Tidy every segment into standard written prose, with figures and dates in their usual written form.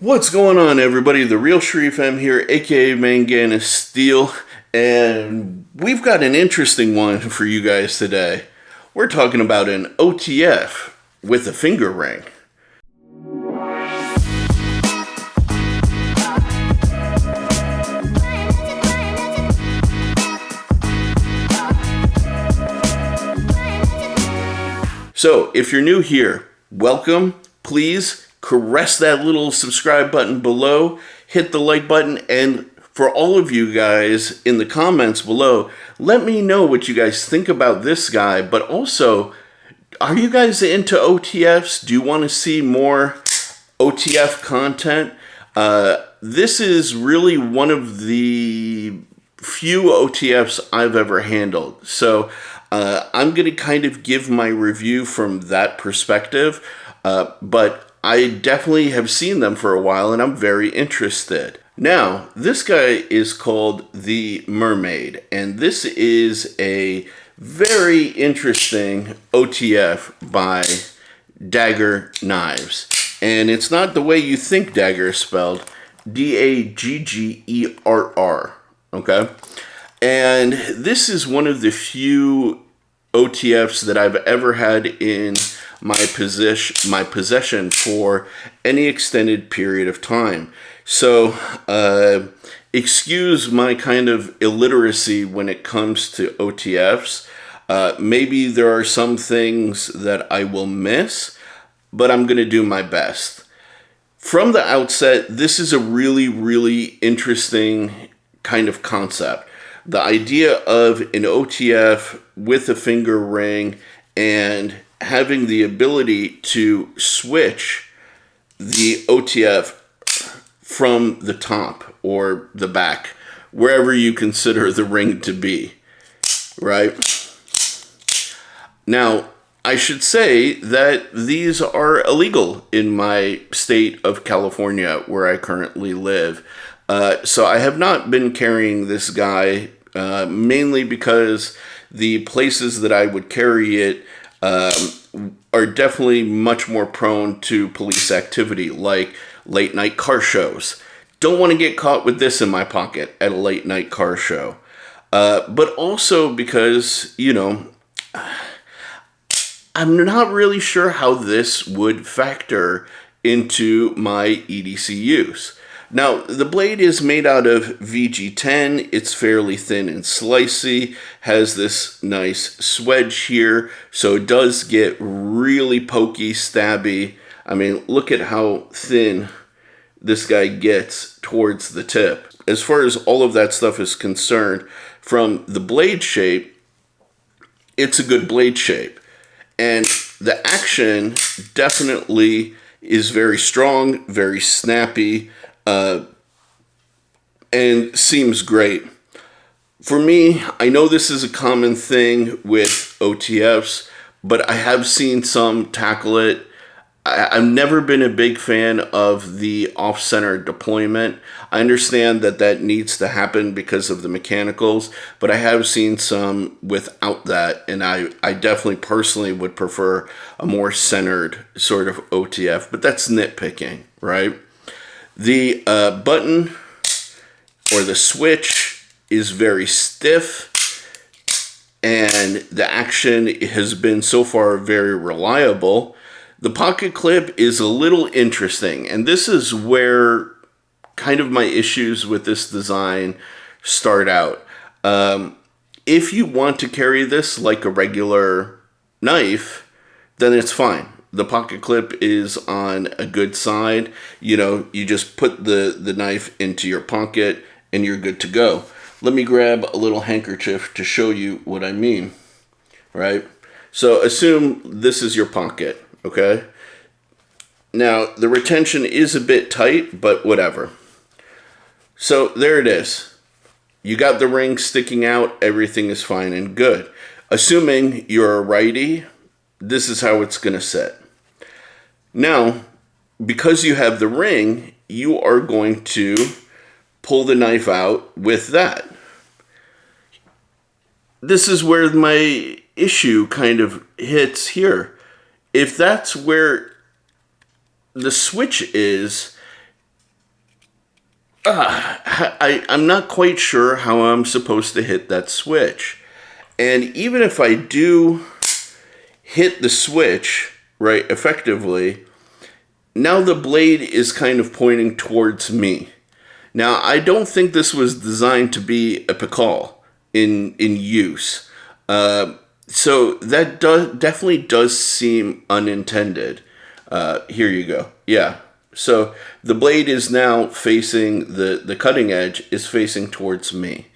What's going on, everybody? The Real Sharif M here, aka Manganus Steel, and we've got an interesting one for you guys today. We're talking about an OTF with a finger ring. So, if you're new here, welcome. Please caress that little subscribe button below, hit the like button, and for all of you guys in the comments below, let me know what you guys think about this guy, but also, are you guys into OTFs? Do you want to see more OTF content? This is really one of the few OTFs I've ever handled. So I'm going to kind of give my review from that perspective, but I definitely have seen them for a while and I'm very interested. Now, this guy is called the Mermaid, and this is a very interesting OTF by Daggerr Knives. And it's not the way you think Dagger is spelled, Daggerr, okay? And this is one of the few OTFs that I've ever had in my possession for any extended period of time. So, excuse my kind of illiteracy when it comes to OTFs. Maybe there are some things that I will miss, but I'm going to do my best. From the outset, this is a really, really interesting kind of concept. The idea of an OTF with a finger ring and having the ability to switch the OTF from the top or the back, wherever you consider the ring to be, right? Now, I should say that these are illegal in my state of California, where I currently live. So I have not been carrying this guy, mainly because the places that I would carry it are definitely much more prone to police activity, like late night car shows. Don't want to get caught with this in my pocket at a late night car show. But also because, I'm not really sure how this would factor into my EDC use. Now, the blade is made out of VG10. It's fairly thin and slicey, has this nice swedge here, so it does get really pokey, stabby. I mean, look at how thin this guy gets towards the tip. As far as all of that stuff is concerned, from the blade shape, it's a good blade shape. And the action definitely is very strong, very snappy, and seems great. For me, I know this is a common thing with OTFs, but I have seen some tackle it. I've never been a big fan of the off-center deployment. I understand that that needs to happen because of the mechanicals, but I have seen some without that, and I definitely personally would prefer a more centered sort of OTF, but that's nitpicking, right? The button or the switch is very stiff, and the action has been so far very reliable. The pocket clip is a little interesting, and this is where kind of my issues with this design start out. If you want to carry this like a regular knife, then it's fine. The pocket clip is on a good side. You just put the knife into your pocket and you're good to go. Let me grab a little handkerchief to show you what I mean, right? So assume this is your pocket, okay? Now, the retention is a bit tight, but whatever. So there it is. You got the ring sticking out, everything is fine and good. Assuming you're a righty, this is how it's going to sit. Now, because you have the ring, you are going to pull the knife out with that. This is where my issue kind of hits here. If that's where the switch is, I'm not quite sure how I'm supposed to hit that switch. And even if I do hit the switch, right, effectively, now the blade is kind of pointing towards me. Now, I don't think this was designed to be a pickle in use. So that definitely does seem unintended. Here you go. Yeah. So the blade is now facing, the cutting edge is facing towards me.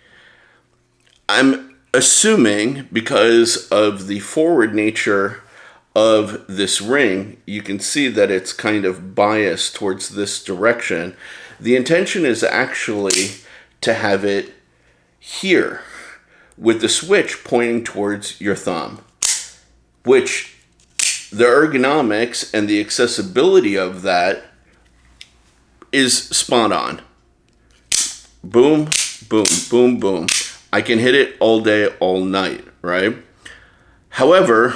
I'm assuming because of the forward nature of this ring, you can see that it's kind of biased towards this direction. The intention is actually to have it here with the switch pointing towards your thumb, which the ergonomics and the accessibility of that is spot on. Boom, boom, boom, boom. I can hit it all day, all night, right? However,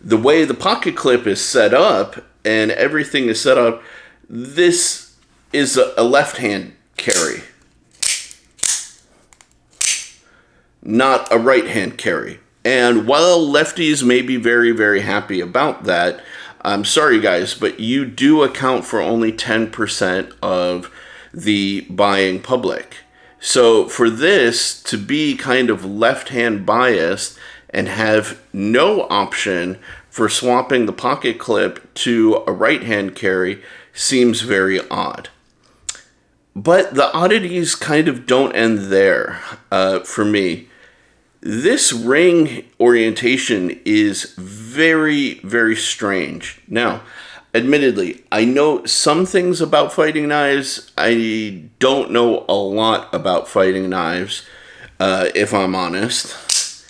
the way the pocket clip is set up and everything is set up, this is a left-hand carry, not a right-hand carry. And while lefties may be very, very happy about that, I'm sorry guys, but you do account for only 10% of the buying public. So for this to be kind of left-hand biased and have no option for swapping the pocket clip to a right-hand carry seems very odd. But the oddities kind of don't end there for me. This ring orientation is very, very strange. Now, admittedly, I know some things about fighting knives. I don't know a lot about fighting knives, if I'm honest.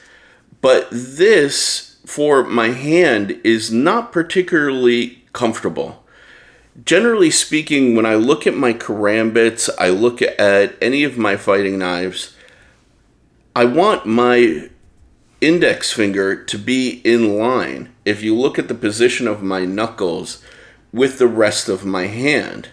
But this, for my hand, is not particularly comfortable. Generally speaking, when I look at my karambits, I look at any of my fighting knives, I want my index finger to be in line, if you look at the position of my knuckles, with the rest of my hand.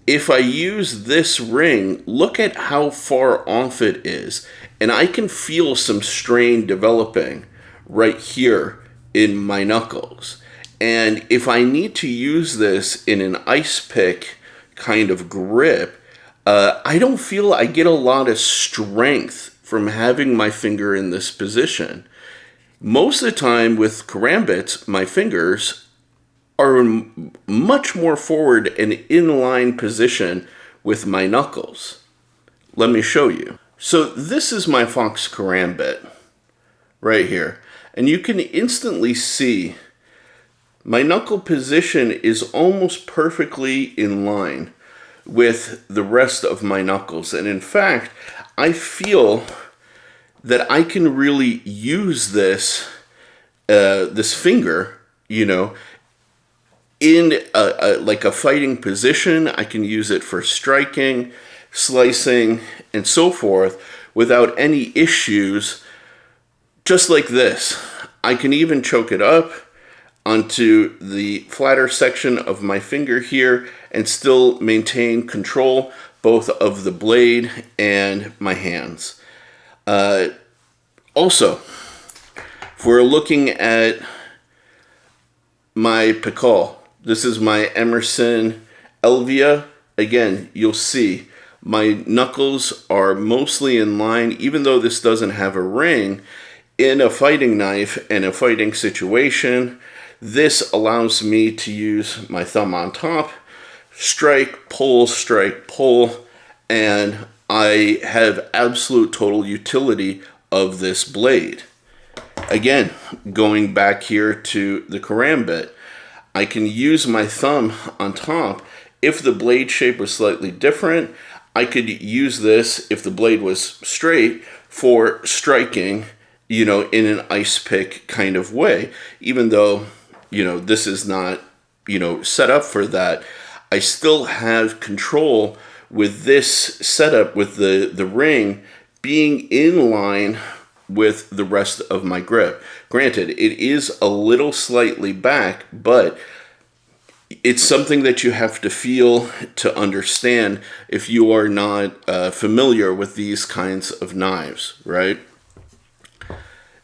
If I use this ring, look at how far off it is, and I can feel some strain developing right here in my knuckles. And if I need to use this in an ice pick kind of grip, I don't feel I get a lot of strength from having my finger in this position. Most of the time with karambits, my fingers are much more forward and in line position with my knuckles. Let me show you. So this is my fox karambit right here. And you can instantly see my knuckle position is almost perfectly in line with the rest of my knuckles. And in fact, I feel that I can really use this this finger, you know, in like a fighting position. I can use it for striking, slicing, and so forth without any issues, just like this. I can even choke it up onto the flatter section of my finger here and still maintain control both of the blade and my hands. Also, if we're looking at my pickle, this is my Emerson Elvia. Again, you'll see my knuckles are mostly in line, even though this doesn't have a ring. In a fighting knife and a fighting situation, this allows me to use my thumb on top, strike, pull, and I have absolute total utility of this blade. Again, going back here to the karambit, I can use my thumb on top. If the blade shape was slightly different, I could use this, if the blade was straight, for striking, you know, in an ice pick kind of way. Even though, you know, this is not, you know, set up for that, I still have control with this setup, with the ring being in line with the rest of my grip. Granted, it is a little slightly back, but it's something that you have to feel to understand if you are not familiar with these kinds of knives, right?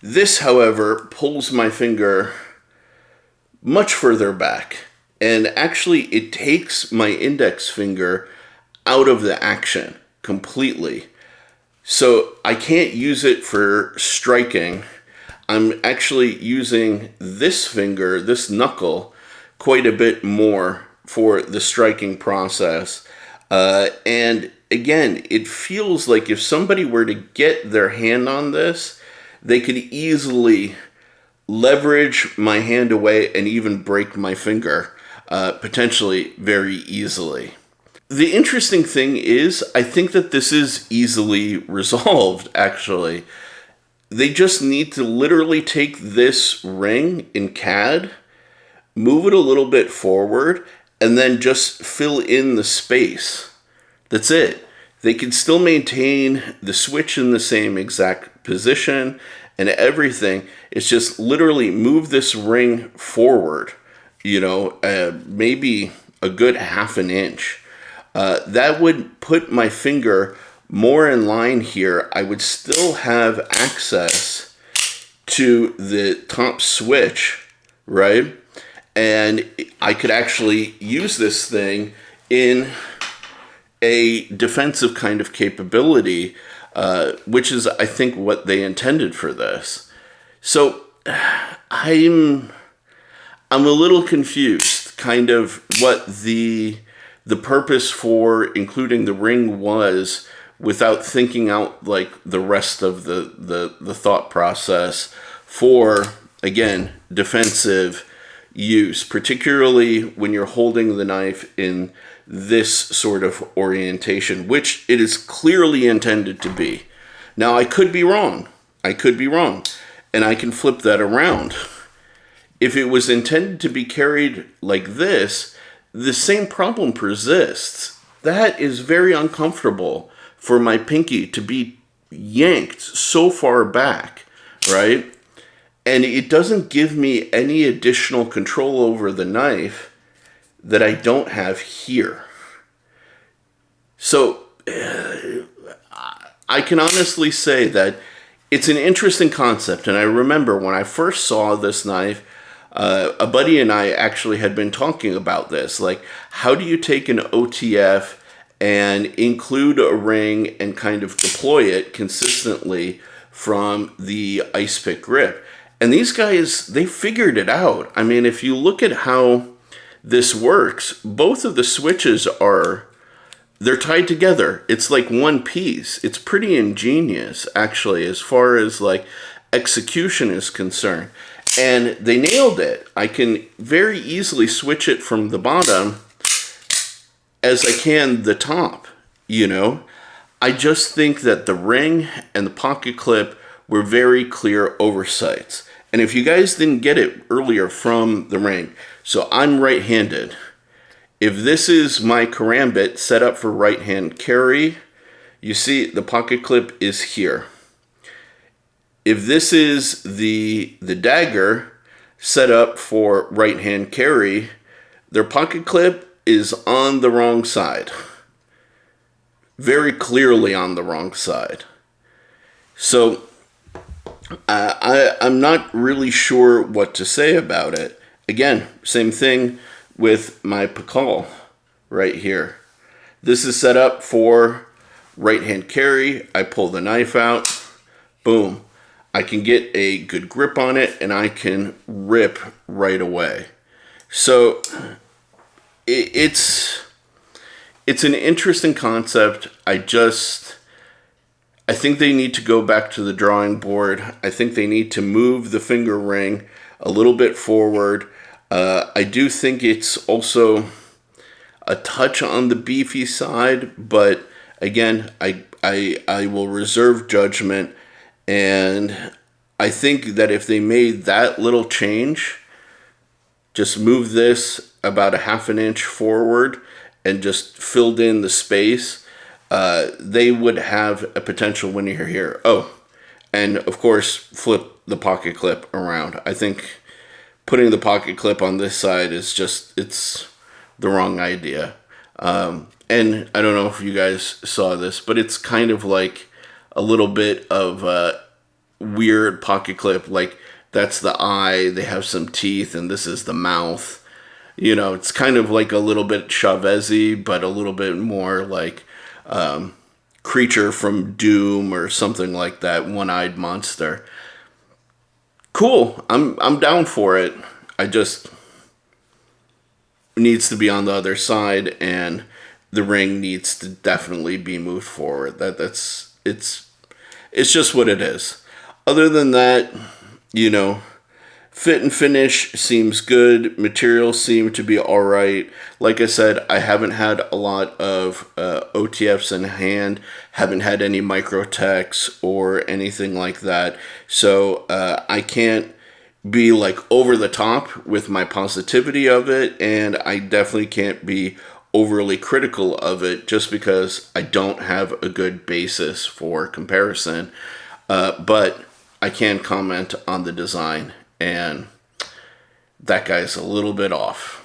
This, however, pulls my finger much further back, and actually it takes my index finger out of the action completely. So I can't use it for striking. I'm actually using this finger, this knuckle, quite a bit more for the striking process. And again, it feels like if somebody were to get their hand on this, they could easily leverage my hand away and even break my finger, potentially very easily. The interesting thing is, I think that this is easily resolved, actually. They just need to literally take this ring in CAD, move it a little bit forward, and then just fill in the space. That's it. They can still maintain the switch in the same exact position and everything. It's just literally move this ring forward, maybe a good half an inch. That would put my finger more in line here. I would still have access to the top switch, right? And I could actually use this thing in a defensive kind of capability, which is, I think, what they intended for this. So I'm a little confused, kind of what the purpose for including the ring was, without thinking out like the rest of the thought process for, again, defensive use, particularly when you're holding the knife in this sort of orientation, which it is clearly intended to be. Now, I could be wrong. And I can flip that around. If it was intended to be carried like this, the same problem persists. That is very uncomfortable for my pinky to be yanked so far back, right? And it doesn't give me any additional control over the knife that I don't have here. So I can honestly say that it's an interesting concept. And I remember when I first saw this knife, a buddy and I actually had been talking about this. Like, how do you take an OTF and include a ring and kind of deploy it consistently from the ice pick grip? And these guys, they figured it out. I mean, if you look at how this works, both of the switches they're tied together. It's like one piece. It's pretty ingenious, actually, as far as like execution is concerned. And they nailed it. I can very easily switch it from the bottom as I can the top, I just think that the ring and the pocket clip were very clear oversights. And if you guys didn't get it earlier from the ring, so I'm right-handed. If this is my karambit set up for right-hand carry, you see the pocket clip is here. If this is the dagger set up for right-hand carry, their pocket clip is on the wrong side. Very clearly on the wrong side. So I'm not really sure what to say about it. Again, same thing with my Pakal right here. This is set up for right-hand carry. I pull the knife out. Boom. I can get a good grip on it, and I can rip right away. So it's an interesting concept. I think they need to go back to the drawing board. I think they need to move the finger ring a little bit forward. I do think it's also a touch on the beefy side, but again, I will reserve judgment. And I think that if they made that little change, just move this about a half an inch forward and just filled in the space, they would have a potential winner here. Oh, and of course, flip the pocket clip around. I think putting the pocket clip on this side is just, it's the wrong idea. And I don't know if you guys saw this, but it's kind of like a little bit of a weird pocket clip. Like, that's the eye, they have some teeth, and this is the mouth. You know, it's kind of like a little bit Chavez-y, but a little bit more like Creature from Doom or something like that, one-eyed monster. Cool, I'm down for it. I just needs to be on the other side, and the ring needs to definitely be moved forward. It's just what it is. Other than that, you know, fit and finish seems good. Materials seem to be all right. Like I said, I haven't had a lot of OTFs in hand. Haven't had any microtechs or anything like that. So I can't be like over the top with my positivity of it. And I definitely can't be overly critical of it just because I don't have a good basis for comparison. But I can comment on the design, and that guy's a little bit off.